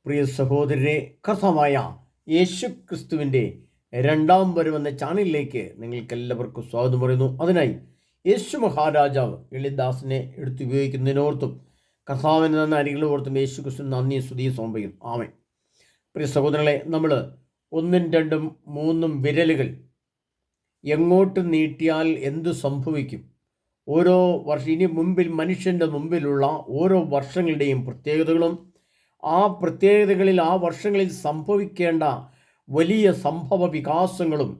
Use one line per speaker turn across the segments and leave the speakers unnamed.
പ്രിയ സഹോദരരെ, കർത്താവായ യേശു ക്രിസ്തുവിൻ്റെ രണ്ടാം വരവെന്ന ചാനലിലേക്ക് നിങ്ങൾക്കെല്ലാവർക്കും സ്വാഗതം പറയുന്നു. അതിനായി യേശു മഹാരാജാവ് എളിദാസിനെ എടുത്തുപയോഗിക്കുന്നതിനോർത്തും കർത്താവിന് തന്ന അരികളെ ഓർത്തും യേശു ക്രിസ്തു നന്ദി സ്തുതിയും സമർപ്പിക്കുന്നു. ആമേൻ. പ്രിയ സഹോദരങ്ങളെ, നമ്മൾ 1, 2, 3 വിരലുകൾ എങ്ങോട്ട് നീട്ടിയാൽ എന്തു സംഭവിക്കും? ഓരോ വർഷം ഇനി മനുഷ്യൻ്റെ മുമ്പിലുള്ള ഓരോ വർഷങ്ങളുടെയും പ്രത്യേകതകളും ആ പ്രത്യേകതകളിൽ ആ വർഷങ്ങളിൽ സംഭവിക്കേണ്ട വലിയ സംഭവ വികാസങ്ങളും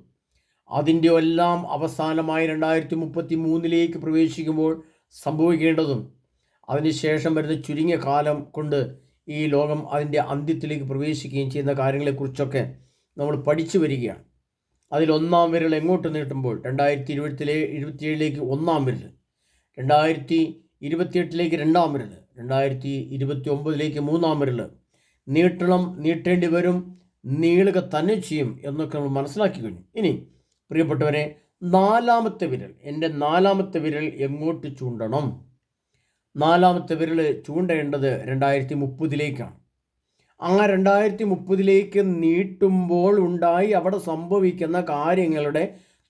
അതിൻ്റെ എല്ലാം അവസാനമായി 2033 പ്രവേശിക്കുമ്പോൾ സംഭവിക്കേണ്ടതും അതിനുശേഷം വരുന്ന ചുരുങ്ങിയ കാലം കൊണ്ട് ഈ ലോകം അതിൻ്റെ അന്ത്യത്തിലേക്ക് പ്രവേശിക്കുകയും ചെയ്യുന്ന കാര്യങ്ങളെക്കുറിച്ചൊക്കെ നമ്മൾ പഠിച്ചു വരികയാണ്. അതിലൊന്നാം വിരൽ എങ്ങോട്ട് നീട്ടുമ്പോൾ 2027 ഒന്നാം വിരൽ, 2028 രണ്ടാം വിരൽ, 2029 മൂന്നാം വിരൽ നീട്ടേണ്ടി വരും, നീളുക തന്നെ ചെയ്യും എന്നൊക്കെ നമ്മൾ മനസ്സിലാക്കി കഴിഞ്ഞു. ഇനി പ്രിയപ്പെട്ടവരെ, എൻ്റെ നാലാമത്തെ വിരൽ എങ്ങോട്ട് ചൂണ്ടണം? നാലാമത്തെ വിരൽ ചൂണ്ടേണ്ടത് 2030 ആ 2030 നീട്ടുമ്പോൾ അവിടെ സംഭവിക്കുന്ന കാര്യങ്ങളുടെ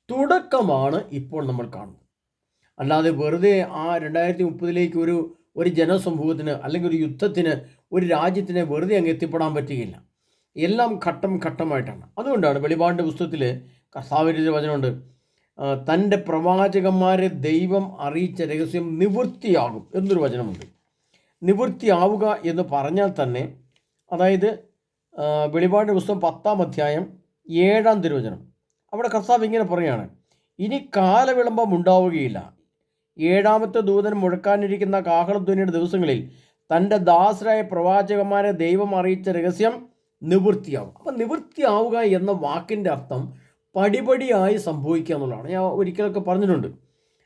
തുടക്കമാണ് ഇപ്പോൾ നമ്മൾ കാണുന്നത്. അല്ലാതെ വെറുതെ ആ 2030 ഒരു ജനസമൂഹത്തിന് അല്ലെങ്കിൽ ഒരു യുദ്ധത്തിന്, ഒരു രാജ്യത്തിന് വെറുതെ അങ്ങ് എത്തിപ്പെടാൻ പറ്റുകയില്ല. എല്ലാം ഘട്ടം ഘട്ടമായിട്ടാണ്. അതുകൊണ്ടാണ് വെളിപാടിൻ്റെ പുസ്തകത്തിൽ കർത്താവിൻ്റെ വചനമുണ്ട്, തൻ്റെ പ്രവാചകന്മാരെ ദൈവം അറിയിച്ച രഹസ്യം നിവൃത്തിയാകും എന്നൊരു വചനമുണ്ട്. നിവൃത്തിയാവുക എന്ന് പറഞ്ഞാൽ തന്നെ, അതായത് വെളിപാടിൻ്റെ പുസ്തകം 10-ാം അധ്യായം 7-ാം തിരുവചനം, അവിടെ കർത്താവ് ഇങ്ങനെ പറയുകയാണ്, ഇനി കാലവിളംബം ഉണ്ടാവുകയില്ല. 7ാമത്തെ ദൂതൻ മുഴക്കാനിരിക്കുന്ന കാഹളധ്വനിയുടെ ദിവസങ്ങളിൽ തൻ്റെ ദാസരായ പ്രവാചകന്മാരെ ദൈവം അറിയിച്ച രഹസ്യം നിവൃത്തിയാവും. അപ്പം നിവൃത്തിയാവുക എന്ന വാക്കിൻ്റെ അർത്ഥം പടിപടിയായി സംഭവിക്കുക എന്നുള്ളതാണ്. ഞാൻ ഒരിക്കലൊക്കെ പറഞ്ഞിട്ടുണ്ട്,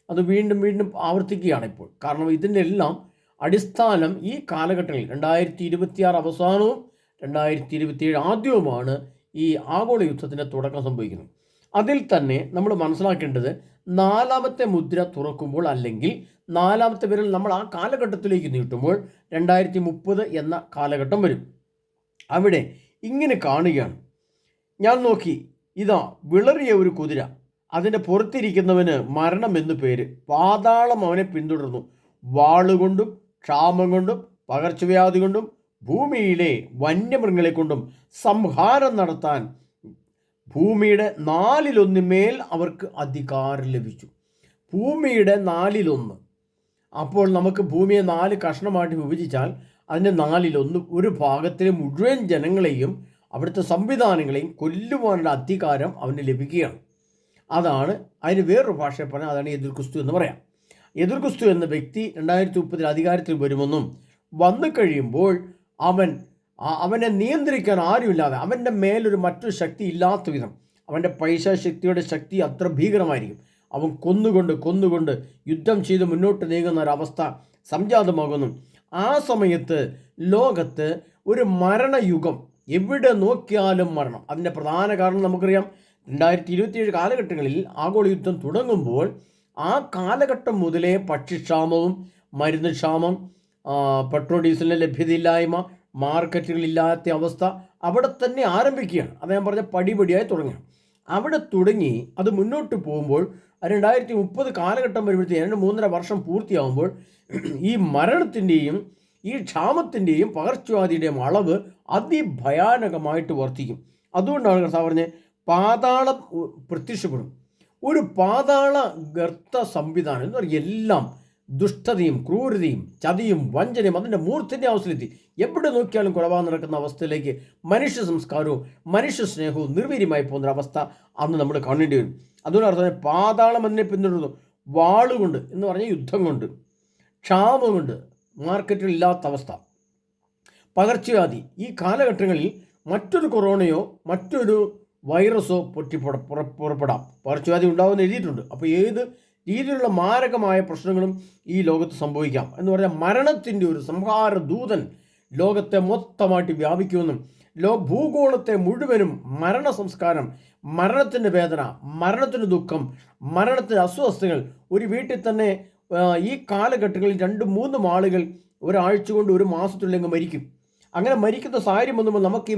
അത് വീണ്ടും വീണ്ടും ആവർത്തിക്കുകയാണ് ഇപ്പോൾ. കാരണം ഇതിൻ്റെ എല്ലാം അടിസ്ഥാനം ഈ കാലഘട്ടങ്ങളിൽ 2026 അവസാനവും 2027 ആദ്യവുമാണ് ഈ ആഗോള യുദ്ധത്തിൻ്റെ തുടക്കം സംഭവിക്കുന്നത്. അതിൽ തന്നെ നമ്മൾ മനസ്സിലാക്കേണ്ടത്, 4ാമത്തെ മുദ്ര തുറക്കുമ്പോൾ അല്ലെങ്കിൽ 4ാമത്തെ വിരൽ നമ്മൾ ആ കാലഘട്ടത്തിലേക്ക് നീട്ടുമ്പോൾ 2030 എന്ന കാലഘട്ടം വരും. അവിടെ ഇങ്ങനെ കാണുകയാണ്, ഞാൻ നോക്കി, ഇതാ വിളറിയ ഒരു കുതിര, അതിൻ്റെ പുറത്തിരിക്കുന്നവന് മരണം എന്നു പേര്, പാതാളം അവനെ പിന്തുടർന്നു, വാളുകൊണ്ടും ക്ഷാമം കൊണ്ടും പകർച്ചവ്യാധി കൊണ്ടും ഭൂമിയിലെ വന്യമൃഗങ്ങളെ കൊണ്ടും സംഹാരം നടത്താൻ ഭൂമിയുടെ 4/1 അവർക്ക് അധികാരം ലഭിച്ചു. ഭൂമിയുടെ 4/1. അപ്പോൾ നമുക്ക് ഭൂമിയെ 4 കഷ്ണമായിട്ട് വിഭജിച്ചാൽ അതിൻ്റെ 4/1 ഒരു ഭാഗത്തിലെ മുഴുവൻ ജനങ്ങളെയും അവിടുത്തെ സംവിധാനങ്ങളെയും കൊല്ലുവാനുള്ള അധികാരം അവന് ലഭിക്കുകയാണ്. അതാണ് അതിന് വേറൊരു ഭാഷയിൽ പറഞ്ഞാൽ അതാണ് എതിർക്രിസ്തു എന്ന് പറയാം. എതിർക്രിസ്തു എന്ന വ്യക്തി 2030 അധികാരത്തിൽ വരുമെന്നും വന്നു കഴിയുമ്പോൾ അവനെ നിയന്ത്രിക്കാൻ ആരുമില്ലാതെ, അവൻ്റെ മേലൊരു മറ്റൊരു ശക്തി ഇല്ലാത്ത വിധം, അവൻ്റെ പൈശാശക്തിയുടെ ശക്തി അത്ര ഭീകരമായിരിക്കും. അവൻ കൊന്നുകൊണ്ട് യുദ്ധം ചെയ്ത് മുന്നോട്ട് നീങ്ങുന്ന ഒരവസ്ഥ സംജാതമാകുന്നു. ആ സമയത്ത് ലോകത്ത് ഒരു മരണയുഗം, എവിടെ നോക്കിയാലും മരണം. അതിൻ്റെ പ്രധാന കാരണം നമുക്കറിയാം. 2027 കാലഘട്ടങ്ങളിൽ ആഗോള യുദ്ധം തുടങ്ങുമ്പോൾ ആ കാലഘട്ടം മുതലേ ഭക്ഷ്യക്ഷാമവും മരുന്ന് ക്ഷാമം, പെട്രോൾ ഡീസലിൻ്റെ ലഭ്യതയില്ലായ്മ, മാർക്കറ്റുകളില്ലാത്ത അവസ്ഥ അവിടെ തന്നെ ആരംഭിക്കുകയാണ്. അത് ഞാൻ പറഞ്ഞ പടിപടിയായി തുടങ്ങുകയാണ്. അവിടെ തുടങ്ങി അത് മുന്നോട്ട് പോകുമ്പോൾ 2030 കാലഘട്ടം വരുമ്പോഴത്തേക്ക് 2-3.5 വർഷം പൂർത്തിയാകുമ്പോൾ ഈ മരണത്തിൻ്റെയും ഈ ക്ഷാമത്തിൻ്റെയും പകർച്ചവ്യാധിയുടെയും അളവ് അതിഭയാനകമായിട്ട് വർദ്ധിക്കും. അതുകൊണ്ടാണ് കർത്താവ് പറഞ്ഞത്, പാതാളം പ്രത്യക്ഷപ്പെടും. ഒരു പാതാള ഗർത്ത സംവിധാനം എന്ന് പറഞ്ഞാൽ എല്ലാം ദുഷ്ടതയും ക്രൂരതയും ചതിയും വഞ്ചനയും അതിൻ്റെ മൂർത്തിൻ്റെ അവസ്ഥയിലെത്തി. എവിടെ നോക്കിയാലും കൊലപാതകം നടക്കുന്ന അവസ്ഥയിലേക്ക് മനുഷ്യ സംസ്കാരവും മനുഷ്യ സ്നേഹവും നിർവീര്യമായി പോകുന്നൊരവസ്ഥ അന്ന് നമ്മൾ കാണേണ്ടി വരും. അതുകൊണ്ട് അർത്ഥം പാതാളം അതിനെ പിന്തുടരുന്നു. വാളുകൊണ്ട് എന്ന് പറഞ്ഞാൽ യുദ്ധം കൊണ്ട്, ക്ഷാമം കൊണ്ട്, മാർക്കറ്റുകളില്ലാത്ത അവസ്ഥ, പകർച്ചവ്യാധി. ഈ കാലഘട്ടങ്ങളിൽ മറ്റൊരു കൊറോണയോ മറ്റൊരു വൈറസോ പുറപ്പെടാം. പകർച്ചവ്യാധി ഉണ്ടാകുമെന്ന് എഴുതിയിട്ടുണ്ട്. അപ്പോൾ ഏത് രീതിയിലുള്ള മാരകമായ പ്രശ്നങ്ങളും ഈ ലോകത്ത് സംഭവിക്കാം. എന്ന് പറഞ്ഞാൽ മരണത്തിൻ്റെ ഒരു സംഹാര ദൂതൻ ലോകത്തെ മൊത്തമായിട്ട് വ്യാപിക്കുമെന്നും ഭൂഗോളത്തെ മുഴുവനും മരണ സംസ്കാരം, മരണത്തിൻ്റെ വേദന, മരണത്തിൻ്റെ ദുഃഖം, മരണത്തിൻ്റെ അസ്വസ്ഥതകൾ. ഒരു വീട്ടിൽ തന്നെ ഈ കാലഘട്ടങ്ങളിൽ 2-3 ആളുകൾ ഒരാഴ്ച കൊണ്ട് 1 മാസത്തിലങ്ങ് മരിക്കും. അങ്ങനെ മരിക്കുന്ന സാഹചര്യം വന്നുമ്പോൾ നമുക്ക് ഈ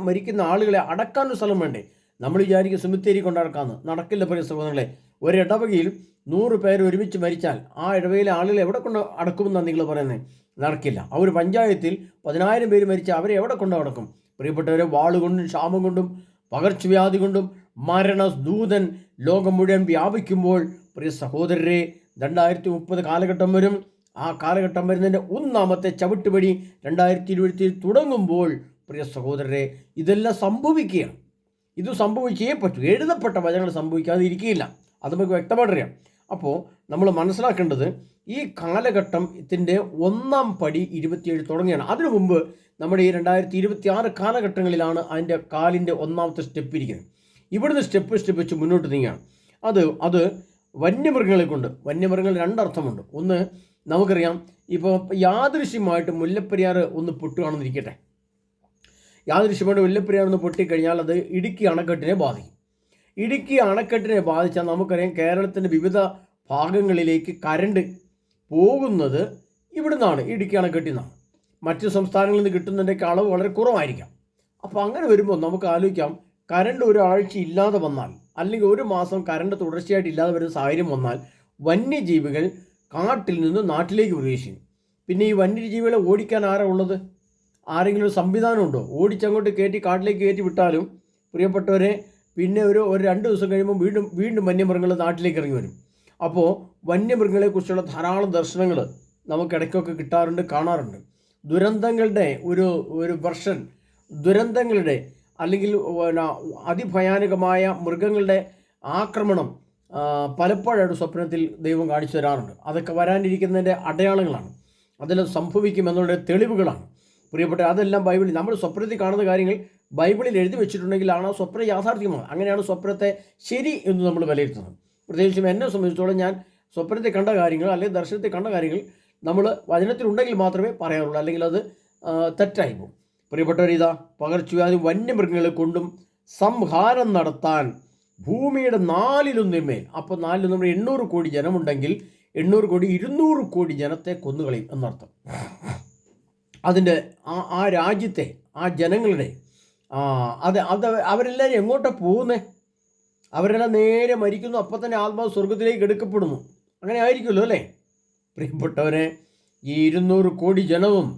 മരിക്കുന്ന ആളുകളെ അടക്കാനൊരു സ്ഥലം വേണ്ടേ? നമ്മൾ വിചാരിക്കും സെമിത്തേരി കൊണ്ടടക്കാമെന്ന്. നടക്കില്ല പ്രിയ സഹോദരങ്ങളെ. ഒരു ഇടവകയിൽ 100 പേര് ഒരുമിച്ച് മരിച്ചാൽ ആ ഇടവകയിലെ ആളുകളെ എവിടെ കൊണ്ട് അടക്കുമെന്നാണ് നിങ്ങൾ പറയുന്നത്? നടക്കില്ല. ആ ഒരു പഞ്ചായത്തിൽ 10,000 പേര് മരിച്ചാൽ അവരെ എവിടെ കൊണ്ട് അടക്കും? പ്രിയപ്പെട്ടവരെ, വാളുകൊണ്ടും ക്ഷാമം കൊണ്ടും പകർച്ചവ്യാധി കൊണ്ടും മരണദൂതൻ ലോകം മുഴുവൻ വ്യാപിക്കുമ്പോൾ പ്രിയ സഹോദരരെ, 2030 കാലഘട്ടം വരും. ആ കാലഘട്ടം വരുന്നതിൻ്റെ ഒന്നാമത്തെ ചവിട്ടുപടി 2020 തുടങ്ങുമ്പോൾ പ്രിയ സഹോദരരെ, ഇതെല്ലാം സംഭവിക്കുകയാണ്. ഇത് സംഭവിച്ചേ പറ്റൂ. എഴുതപ്പെട്ട വചനങ്ങൾ സംഭവിക്കാതെ ഇരിക്കുകയില്ല. അത് നമുക്ക് വ്യക്തമായിട്ടറിയാം. അപ്പോൾ നമ്മൾ മനസ്സിലാക്കേണ്ടത് ഈ കാലഘട്ടത്തിൻ്റെ ഒന്നാം പടി 27 തുടങ്ങിയാണ്. അതിനു മുമ്പ് നമ്മുടെ ഈ 2026 കാലഘട്ടങ്ങളിലാണ് അതിൻ്റെ കാലിൻ്റെ ഒന്നാമത്തെ സ്റ്റെപ്പ് ഇരിക്കുന്നത്. ഇവിടുന്ന് സ്റ്റെപ്പ് വെച്ച് മുന്നോട്ട് നീങ്ങുകയാണ്. അത് വന്യമൃഗങ്ങളെ കൊണ്ട്. വന്യമൃഗങ്ങൾ രണ്ടർത്ഥമുണ്ട്. ഒന്ന്, നമുക്കറിയാം, ഇപ്പോൾ യാദൃശ്യമായിട്ട് മുല്ലപ്പെരിയാർ ഒന്ന് പൊട്ടുകയാണെന്നിരിക്കട്ടെ. യാദൃശ്യമായിട്ട് മുല്ലപ്പെരിയാർ ഒന്ന് പൊട്ടിക്കഴിഞ്ഞാൽ അത് ഇടുക്കി അണക്കെട്ടിനെ ബാധിക്കും. ഇടുക്കി അണക്കെട്ടിനെ ബാധിച്ചാൽ നമുക്കറിയാം കേരളത്തിൻ്റെ വിവിധ ഭാഗങ്ങളിലേക്ക് കരണ്ട് പോകുന്നത് ഇവിടുന്നാണ്, ഇടുക്കി അണക്കെട്ടിൽ നിന്നാണ്. മറ്റ് സംസ്ഥാനങ്ങളിൽ നിന്ന് കിട്ടുന്നതിൻ്റെയൊക്കെ അളവ് വളരെ കുറവായിരിക്കാം. അപ്പോൾ അങ്ങനെ വരുമ്പോൾ നമുക്ക് ആലോചിക്കാം, കരണ്ട് ഒരാഴ്ച ഇല്ലാതെ വന്നാൽ, അല്ലെങ്കിൽ ഒരു മാസം കരണ്ട് തുടർച്ചയായിട്ട് ഇല്ലാതെ വരുന്ന സാഹചര്യം വന്നാൽ വന്യജീവികൾ കാട്ടിൽ നിന്ന് നാട്ടിലേക്ക് പ്രവേശിക്കും. പിന്നെ ഈ വന്യജീവികളെ ഓടിക്കാൻ ആരാ ഉള്ളത്? ആരെങ്കിലും ഒരു സംവിധാനമുണ്ടോ? ഓടിച്ചങ്ങോട്ട് കയറ്റി കാട്ടിലേക്ക് കയറ്റി വിട്ടാലും പ്രിയപ്പെട്ടവരെ, പിന്നെ ഒരു 2 ദിവസം കഴിയുമ്പോൾ വീണ്ടും വന്യമൃഗങ്ങൾ നാട്ടിലേക്ക് ഇറങ്ങി വരും. അപ്പോൾ വന്യമൃഗങ്ങളെക്കുറിച്ചുള്ള ധാരാളം ദർശനങ്ങൾ നമുക്കിടയ്ക്കൊക്കെ കിട്ടാറുണ്ട്, കാണാറുണ്ട്. ദുരന്തങ്ങളുടെ ഒരു വെർഷൻ, ദുരന്തങ്ങളുടെ അല്ലെങ്കിൽ അതിഭയാനകമായ മൃഗങ്ങളുടെ ആക്രമണം പലപ്പോഴായിട്ട് സ്വപ്നത്തിൽ ദൈവം കാണിച്ചു തരാറുണ്ട്. അതൊക്കെ വരാനിരിക്കുന്നതിൻ്റെ അടയാളങ്ങളാണ്, അതെല്ലാം സംഭവിക്കുമെന്നുള്ള തെളിവുകളാണ്. പ്രിയപ്പെട്ട, അതെല്ലാം ബൈബിളിൽ നമ്മൾ സ്വപ്നത്തിൽ കാണുന്ന കാര്യങ്ങൾ ബൈബിളിൽ എഴുതി വെച്ചിട്ടുണ്ടെങ്കിലാണ് ആ സ്വപ്നം യാഥാർത്ഥ്യമാണ്. അങ്ങനെയാണ് സ്വപ്നത്തെ ശരി എന്ന് നമ്മൾ വിലയിരുത്തുന്നത്. പ്രത്യേകിച്ചും എന്നെ സംബന്ധിച്ചിടത്തോളം ഞാൻ സ്വപ്നത്തിൽ കണ്ട കാര്യങ്ങൾ അല്ലെങ്കിൽ ദർശനത്തിൽ കണ്ട കാര്യങ്ങൾ നമ്മൾ വചനത്തിലുണ്ടെങ്കിൽ മാത്രമേ പറയാറുള്ളൂ, അല്ലെങ്കിൽ അത് തെറ്റായി പോകും. പ്രിയപ്പെട്ടവരിതാ, പകർച്ചവ്യാധി വന്യമൃഗങ്ങളെ കൊണ്ടും സംഹാരം നടത്താൻ ഭൂമിയുടെ 4/1 അപ്പോൾ 4 800 കോടി ജനമുണ്ടെങ്കിൽ 800 കോടി 200 കോടി ജനത്തെ കൊന്നുകളയും എന്നർത്ഥം. അതിൻ്റെ ആ രാജ്യത്തെ, ആ ജനങ്ങളുടെ അത് അവരെല്ലാവരും എങ്ങോട്ടാണ് പോകുന്നത്? അവരെല്ലാം നേരെ മരിക്കുന്നു, അപ്പം തന്നെ ആത്മാവ് സ്വർഗത്തിലേക്ക് എടുക്കപ്പെടുന്നു. അങ്ങനെ ആയിരിക്കുമല്ലോ അല്ലേ? പ്രിയപ്പെട്ടവരെ, ഈ 200 കോടി ജനവും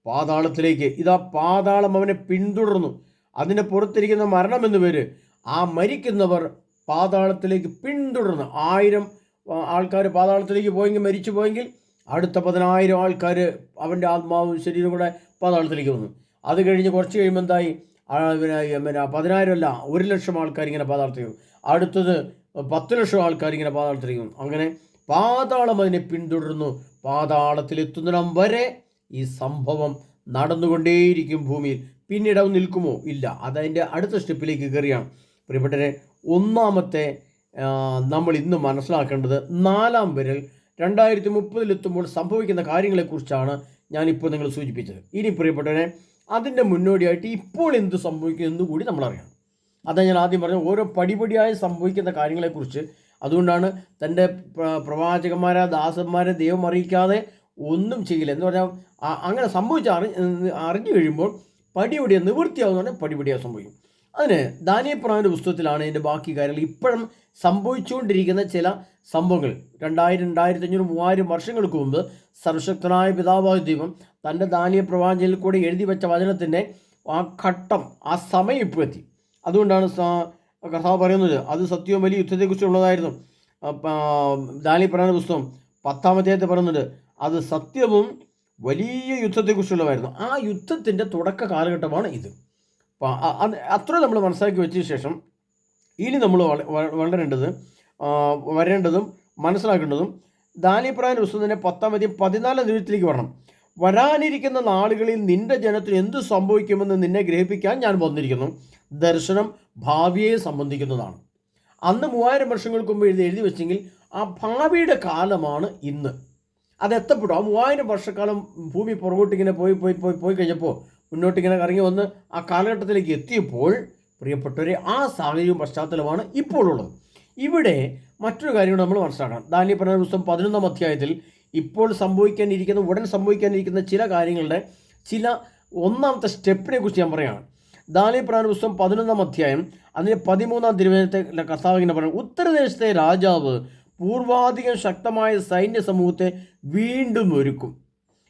പാതാളത്തിലേക്ക്, ഇതാ പാതാളം അവനെ പിന്തുടർന്നു. അതിൻ്റെ പുറത്തിരിക്കുന്ന മരണം എന്ന് പേര്, ആ മരിക്കുന്നവർ പാതാളത്തിലേക്ക് പിന്തുടർന്നു. 1000 ആൾക്കാർ പാതാളത്തിലേക്ക് മരിച്ചു പോയെങ്കിൽ അടുത്ത 10,000 ആൾക്കാർ അവൻ്റെ ആത്മാവും ശരീരം കൂടെ പാതാളത്തിലേക്ക് വന്നു. അത് കഴിഞ്ഞ് കുറച്ച് കഴിയുമ്പോൾ എന്തായി? 10,000 അല്ല, 1,00,000 ആൾക്കാർ ഇങ്ങനെ പാതാളത്തിലേക്ക് വന്നു. അടുത്തത് 10,00,000 ആൾക്കാർ ഇങ്ങനെ പാതാളത്തിലേക്ക് വന്നു. അങ്ങനെ പാതാളം അതിനെ പിന്തുടർന്നു. പാതാളത്തിലെത്തുന്നിടം വരെ ഈ സംഭവം നടന്നുകൊണ്ടേയിരിക്കും ഭൂമിയിൽ. പിന്നീട് അവൻ നിൽക്കുമോ? ഇല്ല. അതതിൻ്റെ അടുത്ത സ്റ്റെപ്പിലേക്ക് കയറിയാണ്. പ്രിയപ്പെട്ടവരെ, ഒന്നാമത്തെ നമ്മൾ ഇന്ന് മനസ്സിലാക്കേണ്ടത് 4-ാം വിരൽ 2030 സംഭവിക്കുന്ന കാര്യങ്ങളെക്കുറിച്ചാണ് ഞാനിപ്പോൾ നിങ്ങൾ സൂചിപ്പിച്ചത്. ഇനി പ്രിയപ്പെട്ടവരെ, അതിൻ്റെ മുന്നോടിയായിട്ട് ഇപ്പോൾ എന്ത് സംഭവിക്കും എന്ന് കൂടി നമ്മളറിയണം. അതാണ് ഞാൻ ആദ്യം പറഞ്ഞത്, ഓരോ പടിപടിയായി സംഭവിക്കുന്ന കാര്യങ്ങളെക്കുറിച്ച്. അതുകൊണ്ടാണ് തൻ്റെ പ്രവാചകന്മാരെ, ദാസന്മാരെ ദൈവം അറിയിക്കാതെ ഒന്നും ചെയ്യില്ല എന്ന് പറഞ്ഞാൽ, അങ്ങനെ അറിഞ്ഞു കഴിയുമ്പോൾ പടിപടിയെ നിവൃത്തിയാവുന്ന പറഞ്ഞാൽ പടിപടിയായി സംഭവിക്കും. അതിന് ദാനിയേൽ പ്രവാചകന്റെ പുസ്തകത്തിലാണ് ഇതിൻ്റെ ബാക്കി കാര്യങ്ങൾ. ഇപ്പോഴും സംഭവിച്ചുകൊണ്ടിരിക്കുന്ന ചില സംഭവങ്ങൾ 2000, 2500, 3000 വർഷങ്ങൾക്ക് മുമ്പ് സർവശക്തനായ പിതാവായ ദൈവം തൻ്റെ ദാനിയേൽ പ്രവാചകനിൽ കൂടെ എഴുതി വെച്ച വചനത്തിൻ്റെ ആ ഘട്ടം, ആ സമയം ഇപ്പോൾ എത്തി. അതുകൊണ്ടാണ് കർത്താവ് പറയുന്നത്, അത് സത്യവും വലിയ യുദ്ധത്തെക്കുറിച്ചുള്ളതായിരുന്നു. ദാനിയേൽ പ്രവാചകന്റെ പുസ്തകം 10-ാം അധ്യായത്തിൽ പറയുന്നത് അത് സത്യവും വലിയ യുദ്ധത്തെക്കുറിച്ചുള്ളതായിരുന്നു. ആ യുദ്ധത്തിൻ്റെ തുടക്ക കാലഘട്ടമാണ് ഇത്. അത്ര നമ്മൾ മനസ്സിലാക്കി വെച്ച ശേഷം ഇനി നമ്മൾ വരേണ്ടതും മനസ്സിലാക്കേണ്ടതും ദാനിയേൽ പ്രവാചകന്റെ പുസ്തകത്തിൻ്റെ 10-ാം അധ്യായം 14-ാം ദിവസത്തിലേക്ക് വരണം. വരാനിരിക്കുന്ന നാളുകളിൽ നിന്റെ ജനത്തിന് എന്തു സംഭവിക്കുമെന്ന് നിന്നെ ഗ്രഹിപ്പിക്കാൻ ഞാൻ വന്നിരിക്കുന്നു. ദർശനം ഭാവിയെ സംബന്ധിക്കുന്നതാണ്. അന്ന് 3000 വർഷങ്ങൾക്ക് മുമ്പ് എഴുതി വെച്ചെങ്കിൽ ആ ഭാവിയുടെ കാലമാണ് ഇന്ന്. അതെത്തപ്പെട്ടു. ആ 3000 വർഷക്കാലം ഭൂമി പുറകോട്ടിങ്ങനെ പോയി കഴിഞ്ഞപ്പോൾ മുന്നോട്ടിങ്ങനെ കറങ്ങി വന്ന് ആ കാലഘട്ടത്തിലേക്ക് എത്തിയപ്പോൾ പ്രിയപ്പെട്ടവരെ, ആ സാഹചര്യവും പശ്ചാത്തലമാണ് ഇപ്പോൾ ഉള്ളത്. ഇവിടെ മറ്റൊരു കാര്യം നമ്മൾ മനസ്സിലാക്കണം. ദാനിയേൽ പ്രവാചകന്റെ പുസ്തകം 11-ാം അധ്യായത്തിൽ ഇപ്പോൾ ഉടൻ സംഭവിക്കാനിരിക്കുന്ന ചില കാര്യങ്ങളുടെ ചില ഒന്നാമത്തെ സ്റ്റെപ്പിനെ കുറിച്ച് ഞാൻ പറയുകയാണ്. ദാനിയേൽ പ്രവചന പുസ്തകം 11-ാം അധ്യായം അതിൻ്റെ 13-ാം തിരുവചനത്തെ കർത്താവ് ഇങ്ങനെ പറയുന്നത്, ഉത്തരദേശത്തെ രാജാവ് പൂർവാധികം ശക്തമായ സൈന്യ സമൂഹത്തെ വീണ്ടും ഒരുക്കും.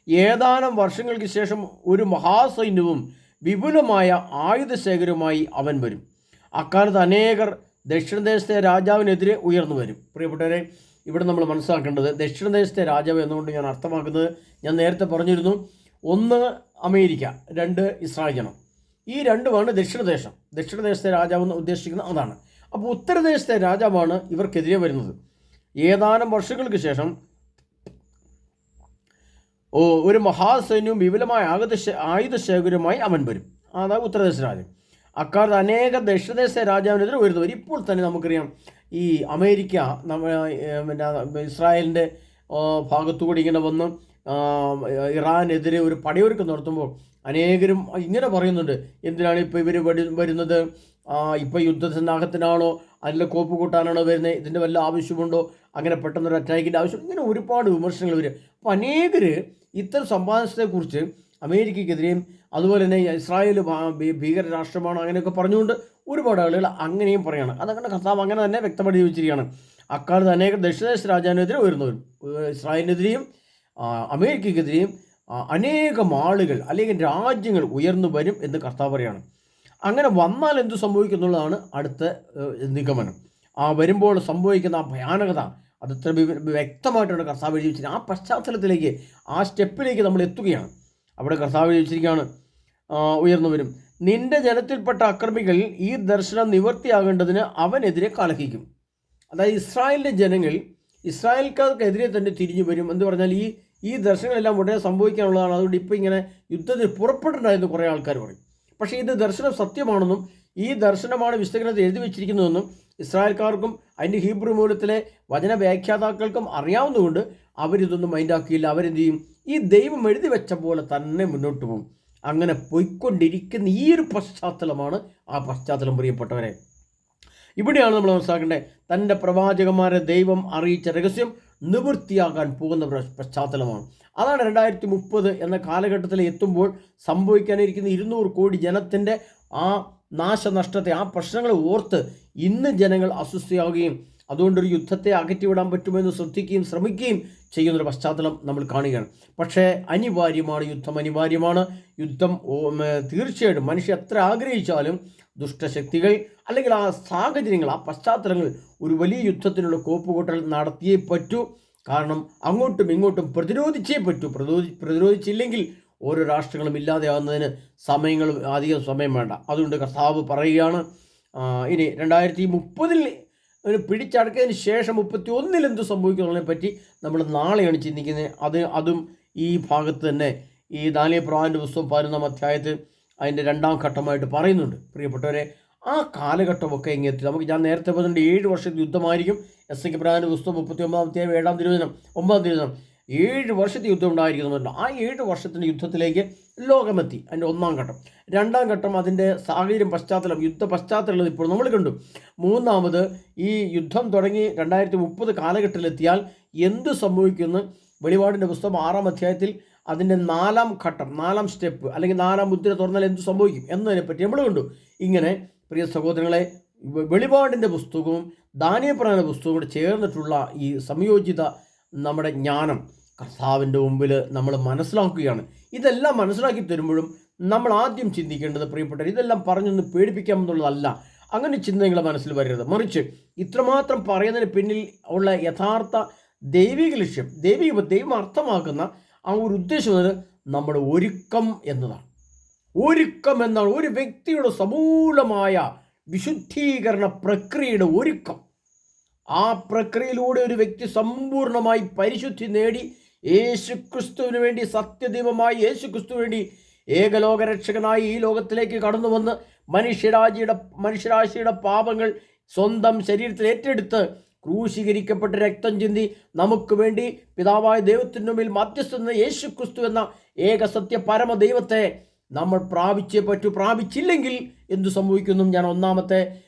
ഏതാനും വർഷങ്ങൾക്ക് ശേഷം ഒരു മഹാസൈന്യവും വിപുലമായ ആയുധശേഖരവുമായി അവൻ വരും. അക്കാലത്ത് അനേകർ ദക്ഷിണദേശത്തെ രാജാവിനെതിരെ ഉയർന്നു വരും. പ്രിയപ്പെട്ടവരെ, ഇവിടെ നമ്മൾ മനസ്സിലാക്കേണ്ടത് ദക്ഷിണദേശത്തെ രാജാവ് എന്നുകൊണ്ട് ഞാൻ അർത്ഥമാക്കുന്നത് ഞാൻ നേരത്തെ പറഞ്ഞിരുന്നു. ഒന്ന് അമേരിക്ക, രണ്ട് ഇസ്രായേൽ ജനം. ഈ രണ്ടുമാണ് ദക്ഷിണദേശം. ദക്ഷിണദേശത്തെ രാജാവ് എന്ന് ഉദ്ദേശിക്കുന്നത് അതാണ്. അപ്പോൾ ഉത്തരദേശത്തെ രാജാവാണ് ഇവർക്കെതിരെ വരുന്നത്. ഏതാനും വർഷങ്ങൾക്ക് ശേഷം ഒരു മഹാസൈന്യവും വിപുലമായ ആയുധശേഖരവുമായി അവൻ വരും. അതാണ് ഉത്തരദേശ രാജ്യം. അക്കാലത്ത് അനേക ദക്ഷിണദേശ രാജാവിനെതിരെ ഉയർന്നു വരും. ഇപ്പോൾ തന്നെ നമുക്കറിയാം, ഈ അമേരിക്ക പിന്നെ ഇസ്രായേലിൻ്റെ ഭാഗത്തുകൂടി ഇങ്ങനെ വന്ന് ഇറാനെതിരെ ഒരു പടയൊരുക്കം നടത്തുമ്പോൾ അനേകരും ഇങ്ങനെ പറയുന്നുണ്ട്, എന്തിനാണ് ഇപ്പോൾ ഇവർ വരുന്നത്? ഇപ്പോൾ യുദ്ധസന്നാഹത്തിനാണോ, അതിൽ കോപ്പ് കൂട്ടാനാണോ വരുന്നത്? ഇതിൻ്റെ വല്ല ആവശ്യമുണ്ടോ? അങ്ങനെ പെട്ടെന്നൊരു അറ്റാക്കിൻ്റെ ആവശ്യം, ഇങ്ങനെ ഒരുപാട് വിമർശനങ്ങൾ വരും. അപ്പോൾ അനേകർ ഇത്തരം സംവാദത്തെക്കുറിച്ച് അമേരിക്കയ്ക്കെതിരെയും അതുപോലെ തന്നെ ഇസ്രായേൽ ഭീകര രാഷ്ട്രമാണ് അങ്ങനെയൊക്കെ പറഞ്ഞുകൊണ്ട് ഒരുപാട് ആളുകൾ അങ്ങനെയും പറയുകയാണ്. അതങ്ങനെ കർത്താവ് അങ്ങനെ തന്നെ വ്യക്തമായിട്ട് ചോദിച്ചിരിക്കുകയാണ്. അക്കാലത്ത് അനേകം ദക്ഷിണദേശ രാജാവിനെതിരെ ഉയർന്നവരും ഇസ്രായേലിനെതിരെയും അമേരിക്കയ്ക്കെതിരെയും അനേകം ആളുകൾ അല്ലെങ്കിൽ രാജ്യങ്ങൾ ഉയർന്നു വരും എന്ന് കർത്താവ് പറയുകയാണ്. അങ്ങനെ വന്നാൽ എന്ത് സംഭവിക്കുന്നുള്ളതാണ് അടുത്ത നിഗമനം. വരുമ്പോൾ സംഭവിക്കുന്ന ആ ഭയാനകത അത് ഇത്ര വ്യക്തമായിട്ടാണ് കർത്താവ് എഴുതി വെച്ചിരിക്കുന്നത്. ആ പശ്ചാത്തലത്തിലേക്ക്, ആ സ്റ്റെപ്പിലേക്ക് നമ്മൾ എത്തുകയാണ്. അവിടെ കർത്താവ് എഴുതി വെച്ചിരിക്കുകയാണ്, ഉയർന്നു വരും. നിന്റെ ജനത്തിൽപ്പെട്ട അക്രമികൾ ഈ ദർശനം നിവൃത്തിയാകേണ്ടതിന് അവനെതിരെ കലഹിക്കും. അതായത് ഇസ്രായേലിൻ്റെ ജനങ്ങൾ ഇസ്രായേൽക്കാർക്കെതിരെ തന്നെ തിരിഞ്ഞു വരും എന്ന് പറഞ്ഞാൽ ഈ ദർശനങ്ങളെല്ലാം ഉടനെ സംഭവിക്കാനുള്ളതാണ്. അതുകൊണ്ട് ഇപ്പോൾ ഇങ്ങനെ യുദ്ധത്തിൽ പുറപ്പെട്ടിട്ടുണ്ടായിരുന്നു കുറേ ആൾക്കാർ പറയും. പക്ഷേ ഇത് ദർശനം സത്യമാണെന്നും ഈ ദർശനമാണ് വിശുദ്ധഗ്രന്ഥത്തിൽ എഴുതി വെച്ചിരിക്കുന്നതെന്നും ഇസ്രായേൽക്കാർക്കും അതിൻ്റെ ഹീബ്രു മൂലത്തിലെ വചന വ്യാഖ്യാതാക്കൾക്കും അറിയാവുന്നതുകൊണ്ട് അവരിതൊന്നും മൈൻഡാക്കിയില്ല. അവരെന്ത് ചെയ്യും? ഈ ദൈവം എഴുതി വെച്ച പോലെ തന്നെ മുന്നോട്ട് പോകും. അങ്ങനെ പോയിക്കൊണ്ടിരിക്കുന്ന ഈ ഒരു പശ്ചാത്തലമാണ് ആ പശ്ചാത്തലം. പ്രിയപ്പെട്ടവരെ, ഇവിടെയാണ് നമ്മൾ മനസ്സിലാക്കേണ്ടത്, തൻ്റെ പ്രവാചകന്മാരെ ദൈവം അറിയിച്ച രഹസ്യം നിവൃത്തിയാകാൻ പോകുന്ന പശ്ചാത്തലമാണ്. അതാണ് 2030 എന്ന കാലഘട്ടത്തിൽ എത്തുമ്പോൾ സംഭവിക്കാനിരിക്കുന്ന 200 കോടി ജനത്തിൻ്റെ ആ നാശനഷ്ടത്തെ, ആ പ്രശ്നങ്ങളെ ഓർത്ത് ഇന്ന് ജനങ്ങൾ അസ്വസ്ഥയാവുകയും അതുകൊണ്ടൊരു യുദ്ധത്തെ അകറ്റിവിടാൻ പറ്റുമെന്ന് ശ്രദ്ധിക്കുകയും ശ്രമിക്കുകയും ചെയ്യുന്നൊരു പശ്ചാത്തലം നമ്മൾ കാണുകയാണ്. പക്ഷേ അനിവാര്യമാണ്, യുദ്ധം അനിവാര്യമാണ്. യുദ്ധം തീർച്ചയായിട്ടും മനുഷ്യർ എത്ര ആഗ്രഹിച്ചാലും ദുഷ്ടശക്തികൾ അല്ലെങ്കിൽ ആ സാഹചര്യങ്ങൾ, ആ പശ്ചാത്തലങ്ങൾ ഒരു വലിയ യുദ്ധത്തിനുള്ള കോപ്പുകൂട്ടൽ നടത്തിയേ പറ്റൂ. കാരണം അങ്ങോട്ടും ഇങ്ങോട്ടും പ്രതിരോധിച്ചേ പറ്റൂ. പ്രതിരോധിച്ചില്ലെങ്കിൽ ഓരോ രാഷ്ട്രങ്ങളും ഇല്ലാതെയാവുന്നതിന് അധികം സമയം വേണ്ട. അതുകൊണ്ട് കർത്താവ് പറയുകയാണ്, ഇനി 2030 പിടിച്ചടക്കിയതിന് ശേഷം 31 എന്ത് സംഭവിക്കുന്നതിനെ പറ്റി നമ്മൾ നാളെയാണ് ചിന്തിക്കുന്നത്. അതും ഈ ഭാഗത്ത് തന്നെ ഈ ദാനിയേൽ പ്രവാചകന്റെ പുസ്തകം 11-ാം അധ്യായത്തിൽ അതിൻ്റെ 2ാം ഘട്ടമായിട്ട് പറയുന്നുണ്ട്. പ്രിയപ്പെട്ടവരെ, ആ കാലഘട്ടമൊക്കെ ഇങ്ങെത്തി. ഞാൻ നേരത്തെ പറഞ്ഞിട്ടുണ്ട് 7 വർഷത്തെ യുദ്ധമായിരിക്കും. എസ്ഐക്ക് പ്രവാചകന്റെ പുസ്തകം 39-ാം അധ്യായം 7-ാം തിരുവചനം 9-ാം തിരുവചനം 7 വർഷത്തെ യുദ്ധം ഉണ്ടായിരിക്കുന്നുണ്ട്. ആ 7 വർഷത്തിൻ്റെ യുദ്ധത്തിലേക്ക് ലോകമെത്തി. അതിൻ്റെ 1-ാം ഘട്ടം. 2-ാം ഘട്ടം അതിൻ്റെ സാഹചര്യം, പശ്ചാത്തലം, യുദ്ധ പശ്ചാത്തലം ഇപ്പോൾ നമ്മൾ കണ്ടു. 3-ാമത് ഈ യുദ്ധം തുടങ്ങി 2030 കാലഘട്ടത്തിലെത്തിയാൽ എന്ത് സംഭവിക്കുമെന്ന് വെളിപാടിൻ്റെ പുസ്തകം 6-ാം അധ്യായത്തിൽ അതിൻ്റെ 4-ാം ഘട്ടം, 4-ാം സ്റ്റെപ്പ് അല്ലെങ്കിൽ 4-ാം മുദ്ര തുറന്നാൽ എന്ത് സംഭവിക്കും എന്നതിനെപ്പറ്റി നമ്മൾ കണ്ടു. ഇങ്ങനെ പ്രിയ സഹോദരങ്ങളെ, വെളിപാടിൻ്റെ പുസ്തകവും ദാനിയേൽ പ്രവചന പുസ്തകവും കൂടെ ചേർന്നിട്ടുള്ള ഈ സംയോജിത നമ്മുടെ ജ്ഞാനം കർത്താവിൻ്റെ മുമ്പിൽ നമ്മൾ മനസ്സിലാക്കുകയാണ്. ഇതെല്ലാം മനസ്സിലാക്കി തരുമ്പോഴും നമ്മൾ ആദ്യം ചിന്തിക്കേണ്ടത്, പ്രിയപ്പെട്ടവർ, ഇതെല്ലാം പറഞ്ഞൊന്ന് പേടിപ്പിക്കാമെന്നുള്ളതല്ല. അങ്ങനെ ചിന്ത നിങ്ങളുടെ മനസ്സിൽ വരരുത്. മറിച്ച് ഇത്രമാത്രം പറയുന്നതിന് പിന്നിൽ ഉള്ള യഥാർത്ഥ ദൈവിക ലക്ഷ്യം, ദൈവം അർത്ഥമാക്കുന്ന ആ ഒരു ഉദ്ദേശം എന്നത് നമ്മുടെ ഒരുക്കം എന്നതാണ്. ഒരുക്കം എന്നാണ് ഒരു വ്യക്തിയുടെ സമൂലമായ വിശുദ്ധീകരണ പ്രക്രിയയുടെ ഒരുക്കം. ആ പ്രക്രിയയിലൂടെ ഒരു വ്യക്തി സമ്പൂർണ്ണമായി പരിശുദ്ധി നേടി യേശുക്രിസ്തുവിന് വേണ്ടി, സത്യദൈവമായി യേശുക്രിസ്തുവിന് വേണ്ടി ഏകലോകരക്ഷകനായി ഈ ലോകത്തിലേക്ക് കടന്നു വന്ന് മനുഷ്യരാശിയുടെ പാപങ്ങൾ സ്വന്തം ശരീരത്തിൽ ഏറ്റെടുത്ത് ക്രൂശീകരിക്കപ്പെട്ട് രക്തം ചിന്തി നമുക്ക് വേണ്ടി പിതാവായ ദൈവത്തിൻ്റെ മുമ്പിൽ മധ്യസ്ഥ യേശുക്രിസ്തു എന്ന ഏകസത്യ പരമദൈവത്തെ നമ്മൾ പ്രാപിച്ചേ പറ്റൂ. പ്രാപിച്ചില്ലെങ്കിൽ എന്തു സംഭവിക്കുന്നു? ഞാൻ 1-ാമത്തെ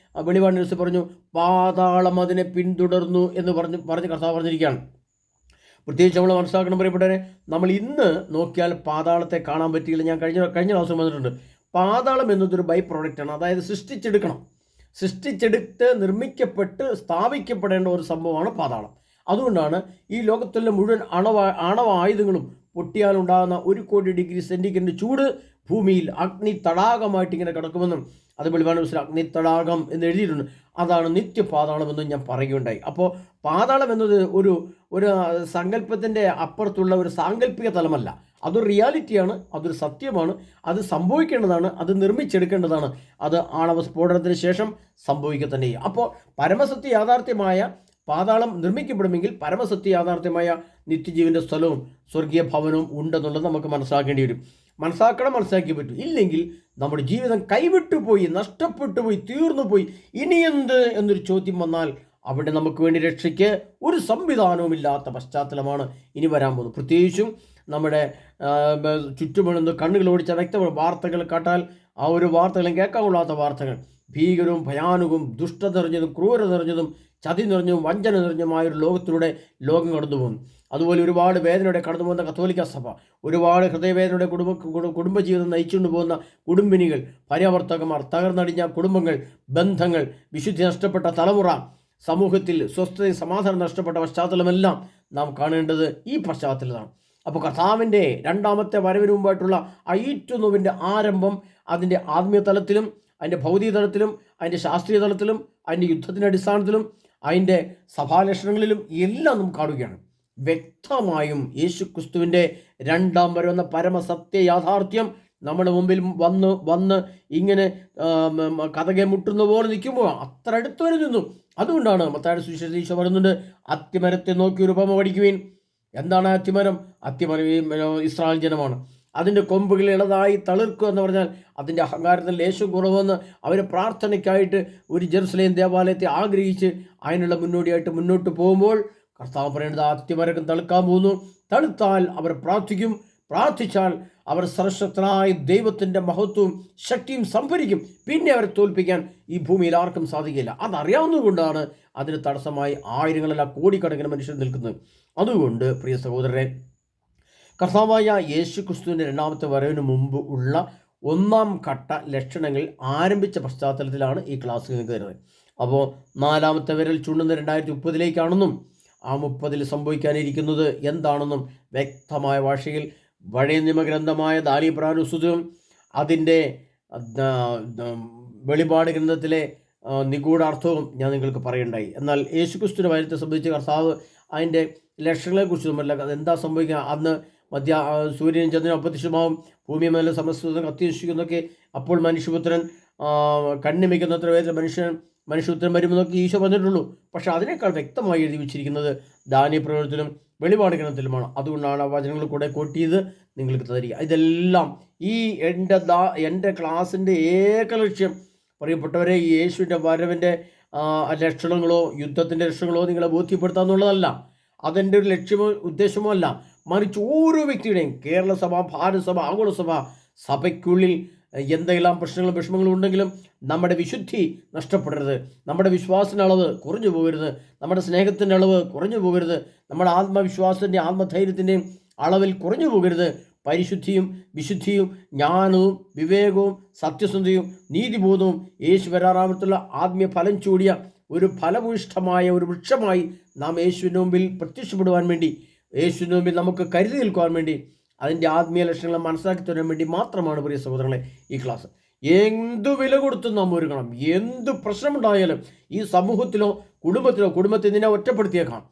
വെളിപാട് ദിവസം പറഞ്ഞു, പാതാളം അതിനെ പിന്തുടർന്നു എന്ന് പറഞ്ഞ് കർത്താവ് പറഞ്ഞിരിക്കുകയാണ്. പ്രത്യേകിച്ച് നമ്മൾ മനസ്സിലാക്കണം പ്രിയപ്പെട്ടവരെ, നമ്മൾ ഇന്ന് നോക്കിയാൽ പാതാളത്തെ കാണാൻ പറ്റിയില്ല. ഞാൻ കഴിഞ്ഞ ദിവസം വന്നിട്ടുണ്ട്. പാതാളം എന്നതൊരു ബൈ പ്രോഡക്റ്റാണ്. അതായത് സൃഷ്ടിച്ചെടുത്ത് നിർമ്മിക്കപ്പെട്ട് സ്ഥാപിക്കപ്പെടേണ്ട ഒരു സംഭവമാണ് പാതാളം. അതുകൊണ്ടാണ് ഈ ലോകത്തിലെ മുഴുവൻ ആണവായുധങ്ങളും പൊട്ടിയാലുണ്ടാകുന്ന 1 കോടി ഡിഗ്രി സെൻറ്റിഗ്രേഡ് ചൂട് ഭൂമിയിൽ അഗ്നി തടാകമായിട്ട് ഇങ്ങനെ കിടക്കുമെന്നും അത് വെളിപാട് അഗ്നി തടാകം എന്ന് എഴുതിയിട്ടുണ്ട്. അതാണ് നിത്യപാതാളമെന്നും ഞാൻ പറയുകയുണ്ടായി. അപ്പോൾ പാതാളം എന്നത് ഒരു സങ്കല്പത്തിൻ്റെ അപ്പുറത്തുള്ള ഒരു സാങ്കല്പിക തലമല്ല. അതൊരു റിയാലിറ്റിയാണ്, അതൊരു സത്യമാണ്, അത് സംഭവിക്കേണ്ടതാണ്, അത് നിർമ്മിച്ചെടുക്കേണ്ടതാണ്. അത് ആണവ സ്ഫോടനത്തിന് ശേഷം സംഭവിക്കുക തന്നെ ചെയ്യും. അപ്പോൾ പരമസത്യ യാഥാർത്ഥ്യമായ പാതാളം നിർമ്മിക്കപ്പെടുമെങ്കിൽ പരമസത്യ യാഥാർത്ഥ്യമായ നിത്യജീവൻ്റെ സ്ഥലവും സ്വർഗീയ ഭവനവും ഉണ്ടെന്നുള്ളത് നമുക്ക് മനസ്സിലാക്കേണ്ടി വരും. മനസ്സിലാക്കി പറ്റും. ഇല്ലെങ്കിൽ നമ്മുടെ ജീവിതം കൈവിട്ടുപോയി, നഷ്ടപ്പെട്ടു പോയി, തീർന്നു പോയി, ഇനിയെന്ത് എന്നൊരു ചോദ്യം വന്നാൽ അവിടെ നമുക്ക് വേണ്ടി രക്ഷയ്ക്ക് ഒരു സംവിധാനവുമില്ലാത്ത പശ്ചാത്തലമാണ് ഇനി വരാൻ പോകുന്നത്. പ്രത്യേകിച്ചും നമ്മുടെ ചുറ്റുമുള്ള കണ്ണുകൾ ഓടിച്ച വ്യക്തമായ വാർത്തകൾ കേട്ടാൽ ആ ഒരു വാർത്തകളും കേൾക്കാൻ കൊള്ളാത്ത വാർത്തകൾ, ഭീകരവും ഭയാനകവും ദുഷ്ടത നിറഞ്ഞതും ക്രൂരത നിറഞ്ഞതും ചതി നിറഞ്ഞതും വഞ്ചന നിറഞ്ഞതുമായൊരു ലോകത്തിലൂടെ ലോകം കടന്നു പോകുന്നു. അതുപോലെ ഒരുപാട് വേദനയുടെ കടന്നു പോകുന്ന കത്തോലിക്ക സഭ, ഒരുപാട് ഹൃദയവേദനയുടെ കുടുംബജീവിതം നയിച്ചുകൊണ്ട് പോകുന്ന കുടുംബിനികൾ, ഭാര്യാഭർത്താക്കന്മാർ, തകർന്നടിഞ്ഞ കുടുംബങ്ങൾ, ബന്ധങ്ങൾ, വിശുദ്ധി നഷ്ടപ്പെട്ട തലമുറ, സമൂഹത്തിൽ സ്വസ്ഥതയും സമാധാനം നഷ്ടപ്പെട്ട പശ്ചാത്തലമെല്ലാം നാം കാണേണ്ടത് ഈ പശ്ചാത്തലമാണ്. അപ്പോൾ കർത്താവിൻ്റെ രണ്ടാമത്തെ വരവിന് മുമ്പായിട്ടുള്ള ഐറ്റുന്നുവിൻ്റെ ആരംഭം അതിൻ്റെ ആത്മീയ തലത്തിലും അതിൻ്റെ ഭൗതിക തലത്തിലും അതിൻ്റെ ശാസ്ത്രീയ തലത്തിലും അതിൻ്റെ യുദ്ധത്തിൻ്റെ അടിസ്ഥാനത്തിലും അതിൻ്റെ സഭാലക്ഷണങ്ങളിലും എല്ലാം നാം കാണുകയാണ്. വ്യക്തമായും യേശുക്രിസ്തുവിൻ്റെ രണ്ടാം വരവെന്ന പരമസത്യ യാഥാർത്ഥ്യം നമ്മുടെ മുമ്പിൽ വന്ന് ഇങ്ങനെ കതകെ മുട്ടുന്ന പോലെ നിൽക്കുമ്പോൾ അത്ര അടുത്ത് വരെ നിന്നു. അതുകൊണ്ടാണ് മത്തായിയുടെ സുവിശേഷത്തിൽ ഈശോ പറയുന്നുണ്ട്, അത്തിമരത്തെ നോക്കി ഒരു ഉപമ പഠിക്കുവിൻ. എന്താണ് അത്തിമരം? ഇസ്രായേൽ ജനമാണ്. അതിൻ്റെ കൊമ്പുകൾ ഇളതായി തളിർക്കുക എന്ന് പറഞ്ഞാൽ അതിൻ്റെ അഹങ്കാരത്തിൽ ലേശം കുറവെന്ന് അവർ പ്രാർത്ഥനയ്ക്കായിട്ട് ഒരു ജെറുസലേം ദേവാലയത്തെ ആഗ്രഹിച്ച് അതിനുള്ള മുന്നോടിയായിട്ട് മുന്നോട്ട് പോകുമ്പോൾ കർത്താവ് പറയുന്നത് അത്തിമരം തളുക്കാൻ പോകുന്നു. തളുത്താൽ അവർ പ്രാർത്ഥിച്ചാൽ അവർ സർവശക്തനായ ദൈവത്തിൻ്റെ മഹത്വവും ശക്തിയും സംഭരിക്കും. പിന്നെ അവരെ തോൽപ്പിക്കാൻ ഈ ഭൂമിയിൽ ആർക്കും സാധിക്കില്ല. അതറിയാവുന്നതുകൊണ്ടാണ് അതിന് തടസ്സമായി ആയിരങ്ങളല്ല കോടിക്കണക്കിന് മനുഷ്യർ നിൽക്കുന്നത്. അതുകൊണ്ട് പ്രിയ സഹോദരരെ, കർത്താവായ യേശു ക്രിസ്തുവിൻ്റെ രണ്ടാമത്തെ വരവിന് മുമ്പ് ഉള്ള ഒന്നാം ഘട്ട ലക്ഷണങ്ങൾ ആരംഭിച്ച പശ്ചാത്തലത്തിലാണ് ഈ ക്ലാസ് നിങ്ങൾക്ക് തരുന്നത്. അപ്പോൾ നാലാമത്തെ വിരൽ ചൂണ്ടുന്ന 2030 ആ 30 സംഭവിക്കാനിരിക്കുന്നത് എന്താണെന്നും വ്യക്തമായ ഭാഷയിൽ പഴയ നിയമഗ്രന്ഥമായ ദാനിയേൽ അതിൻ്റെ വെളിപാട് ഗ്രന്ഥത്തിലെ നിഗൂഢാർത്ഥവും ഞാൻ നിങ്ങൾക്ക് പറയുണ്ടായി. എന്നാൽ യേശുക്രിസ്തുവിൻ്റെ വരത്തെ സംബന്ധിച്ച് കർത്താവ് അതിൻ്റെ ലക്ഷണങ്ങളെക്കുറിച്ചൊന്നുമല്ല, അതെന്താ സംഭവിക്കുക, അന്ന് സൂര്യനും ചന്ദ്രനും അപ്രത്യക്ഷമാവും, ഭൂമി മേലെ സമസ്തം കത്തിനശിക്കുന്നൊക്കെ, അപ്പോൾ മനുഷ്യപുത്രൻ കണ്ണിമിക്കുന്നത്ര വേദന മനുഷ്യപുത്രൻ വരുമെന്നൊക്കെ ഈശോ പറഞ്ഞിട്ടുള്ളൂ. പക്ഷെ അതിനേക്കാൾ വ്യക്തമായി എഴുതി വെച്ചിരിക്കുന്നത് ദാനിയേൽ പ്രവചനത്തിലും വെളിപാട് ഗ്രന്ഥത്തിലുമാണ്. അതുകൊണ്ടാണ് ആ വചനങ്ങൾ കൂടെ കോട്ട് ചെയ്ത് നിങ്ങൾക്ക് തരിക. ഇതെല്ലാം ഈ എൻ്റെ ക്ലാസ്സിൻ്റെ ഏക ലക്ഷ്യം പറയപ്പെട്ടവരെ ഈ യേശുവിൻ്റെ വരവിൻ്റെ ലക്ഷണങ്ങളോ യുദ്ധത്തിൻ്റെ ലക്ഷണങ്ങളോ നിങ്ങളെ ബോധ്യപ്പെടുത്തുക എന്നുള്ളതല്ല. അതെൻ്റെ ഒരു ലക്ഷ്യമോ ഉദ്ദേശമോ അല്ല. മറിച്ച് ഓരോ വ്യക്തിയുടെയും കേരള സഭ, ഭാരത സഭ, ആഗോള സഭയ്ക്കുള്ളിൽ എന്തെല്ലാം പ്രശ്നങ്ങളും വിഷമങ്ങളും ഉണ്ടെങ്കിലും നമ്മുടെ വിശുദ്ധി നഷ്ടപ്പെടരുത്, നമ്മുടെ വിശ്വാസത്തിൻ്റെ അളവ് കുറഞ്ഞു പോകരുത്, നമ്മുടെ സ്നേഹത്തിൻ്റെ അളവ് കുറഞ്ഞു പോകരുത്, നമ്മുടെ ആത്മവിശ്വാസത്തിൻ്റെ ആത്മധൈര്യത്തിൻ്റെയും അളവിൽ കുറഞ്ഞു പോകരുത്. പരിശുദ്ധിയും വിശുദ്ധിയും ജ്ഞാനവും വിവേകവും സത്യസന്ധതയും നീതിബോധവും യേശു വരാറാമത്തുള്ള ആത്മീയ ഫലം ചൂടിയ ഒരു ഫലഭൂയിഷ്ഠമായ ഒരു വൃക്ഷമായി നാം യേശുവിൻ്റെ മുമ്പിൽ പ്രത്യക്ഷപ്പെടുവാൻ വേണ്ടി, യേശുവിൻ്റെ മുമ്പിൽ നമുക്ക് കരുതി നിൽക്കുവാൻ വേണ്ടി, അതിൻ്റെ ആത്മീയ ലക്ഷണങ്ങളെ മനസ്സിലാക്കി തരാൻ വേണ്ടി മാത്രമാണ് പ്രിയ സഹോദരങ്ങളെ ഈ ക്ലാസ്. എന്തു വില കൊടുത്തും നാം ഒരുങ്ങണം. എന്ത് പ്രശ്നമുണ്ടായാലും ഈ സമൂഹത്തിലോ കുടുംബത്തെ നിന്നെ ഒറ്റപ്പെടുത്തിയേക്കാം.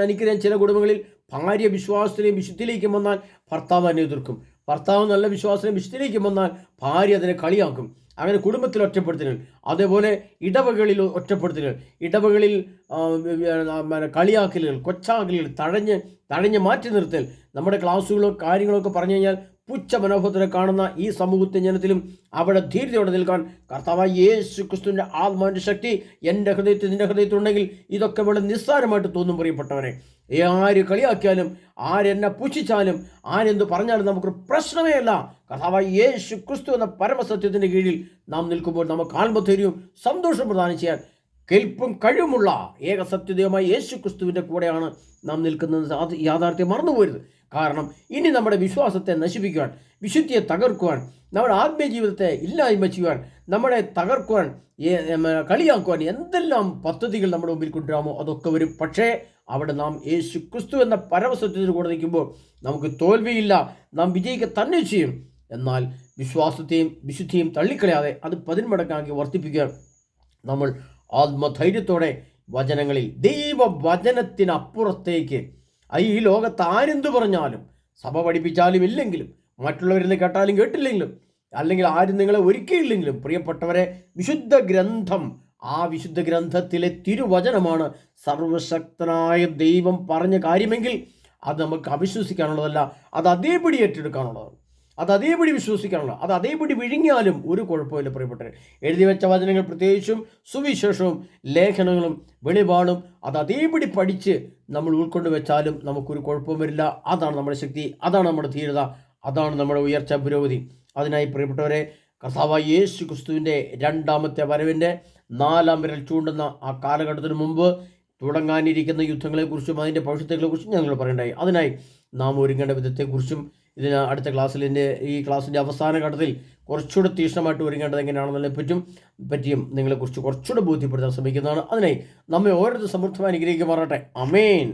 എനിക്കറിയാം ചില കുടുംബങ്ങളിൽ ഭാര്യ വിശ്വാസത്തിലെയും വിശുദ്ധിയിലേക്കും വന്നാൽ ഭർത്താവ് അതിനെ എതിർക്കും, ഭർത്താവ് നല്ല വിശ്വാസത്തിലെയും വിശുദ്ധിയിലേക്കും വന്നാൽ ഭാര്യ അതിനെ കളിയാക്കും. അങ്ങനെ കുടുംബത്തിൽ ഒറ്റപ്പെടുത്തലുകൾ, അതേപോലെ ഇടവകളിൽ ഒറ്റപ്പെടുത്തലുകൾ, ഇടവകളിൽ കളിയാക്കലുകൾ, കൊച്ചാക്കലുകൾ, തഴഞ്ഞ് മാറ്റി നിർത്തൽ, നമ്മുടെ ക്ലാസ്സുകളോ കാര്യങ്ങളൊക്കെ പറഞ്ഞു കഴിഞ്ഞാൽ പുച്ഛ മനോഭാവത്തിനെ കാണുന്ന ഈ സമൂഹത്തെ ജനത്തിലും അവിടെ ധീരതയോടെ നിൽക്കാൻ കർത്താവായ യേശു ക്രിസ്തുവിൻ്റെ ആത്മാവിൻ്റെ ശക്തി എൻ്റെ ഹൃദയത്തിൽ നിൻ്റെ ഹൃദയത്തിലുണ്ടെങ്കിൽ ഇതൊക്കെ വളരെ നിസ്സാരമായിട്ട് തോന്നും. പ്രിയപ്പെട്ടവരെ, ആര് കളിയാക്കിയാലും, ആരെന്നെ പുച്ഛിച്ചാലും, ആരെന്ത് പറഞ്ഞാലും നമുക്കൊരു പ്രശ്നമേ അല്ല. കർത്താവായ യേശു ക്രിസ്തു എന്ന പരമസത്യത്തിൻ്റെ കീഴിൽ നാം നിൽക്കുമ്പോൾ നമുക്ക് ആത്മധൈര്യവും സന്തോഷം പ്രദാനം ചെയ്യാൻ കെൽപ്പും കഴിവുമുള്ള ഏക സത്യദൈവമായ യേശു ക്രിസ്തുവിൻ്റെ കൂടെയാണ് നാം നിൽക്കുന്നത്. യാഥാർത്ഥ്യം മറന്നുപോരുത്. കാരണം ഇനി നമ്മുടെ വിശ്വാസത്തെ നശിപ്പിക്കുവാൻ, വിശുദ്ധിയെ തകർക്കുവാൻ, നമ്മുടെ ആത്മീയ ജീവിതത്തെ ഇല്ലായ്മ ചെയ്യുവാൻ, നമ്മളെ തകർക്കുവാൻ, കളിയാക്കുവാൻ എന്തെല്ലാം പദ്ധതികൾ നമ്മുടെ മുമ്പിൽ കൊണ്ടുവരാമോ അതൊക്കെ വരും. പക്ഷേ അവിടെ നാം യേശു ക്രിസ്തു എന്ന പരമസത്യത്തിന് കൂടെ നിൽക്കുമ്പോൾ നമുക്ക് തോൽവിയില്ല, നാം വിജയിക്കുക തന്നെ ചെയ്യും. എന്നാൽ വിശ്വാസത്തെയും വിശുദ്ധിയും തള്ളിക്കളയാതെ അത് 10 മടങ്ങാക്കി വർദ്ധിപ്പിക്കാൻ നമ്മൾ ആത്മധൈര്യത്തോടെ വചനങ്ങളിൽ, ദൈവവചനത്തിനപ്പുറത്തേക്ക് ഈ ലോകത്ത് ആരെന്തു പറഞ്ഞാലും, സഭ പഠിപ്പിച്ചാലും ഇല്ലെങ്കിലും, മറ്റുള്ളവരിൽ കേട്ടാലും കേട്ടില്ലെങ്കിലും, അല്ലെങ്കിൽ ആരും നിങ്ങളെ ഒരുക്കിയില്ലെങ്കിലും, പ്രിയപ്പെട്ടവരെ, വിശുദ്ധ ഗ്രന്ഥം, ആ വിശുദ്ധ ഗ്രന്ഥത്തിലെ തിരുവചനമാണ് സർവശക്തനായ ദൈവം പറഞ്ഞ കാര്യമെങ്കിൽ അത് നമുക്ക് അവിശ്വസിക്കാനുള്ളതല്ല, അത് അതേപടി ഏറ്റെടുക്കാനുള്ളതാണ്, അത് അതേപടി വിശ്വസിക്കാനുള്ള, അത് അതേപടി വിഴുങ്ങിയാലും ഒരു കുഴപ്പമില്ല. പ്രിയപ്പെട്ടവരെ, എഴുതി വെച്ച വചനങ്ങൾ, പ്രത്യേകിച്ചും സുവിശേഷവും ലേഖനങ്ങളും വെളിപാടും, അത് അതേപടി പഠിച്ച് നമ്മൾ ഉൾക്കൊണ്ട് വെച്ചാലും നമുക്കൊരു കുഴപ്പവും വരില്ല. അതാണ് നമ്മുടെ ശക്തി, അതാണ് നമ്മുടെ ധീരത, അതാണ് നമ്മുടെ ഉയർച്ച, പുരോഗതി. അതിനായി പ്രിയപ്പെട്ടവരെ, കർത്താവായ യേശു ക്രിസ്തുവിൻ്റെ രണ്ടാമത്തെ വരവിൻ്റെ 4-ാം വിരൽ ചൂണ്ടുന്ന ആ കാലഘട്ടത്തിന് മുമ്പ് തുടങ്ങാനിരിക്കുന്ന യുദ്ധങ്ങളെക്കുറിച്ചും അതിൻ്റെ ഭവിഷ്യത്തെക്കുറിച്ചും ഞങ്ങൾ പറയണ്ടായി. അതിനായി നാം ഒരുങ്ങേണ്ട വിധത്തെക്കുറിച്ചും ഇതിന് അടുത്ത ക്ലാസ്സിൽ, ഈ ക്ലാസ്സിൻ്റെ അവസാന ഘട്ടത്തിൽ കുറച്ചുകൂടെ തീക്ഷ്ണമായിട്ട് ഒരുങ്ങേണ്ടത് എങ്ങനെയാണെന്നതിനെ പറ്റിയും നിങ്ങളെക്കുറിച്ച് കുറച്ചുകൂടെ ബോധ്യപ്പെടുത്താൻ ശ്രമിക്കുന്നതാണ്. അതിനായി നമ്മെ ഓരോരുത്തർ സമൃദ്ധമായി അനുഗ്രഹിക്കുമാറാട്ടെ. ആമേൻ.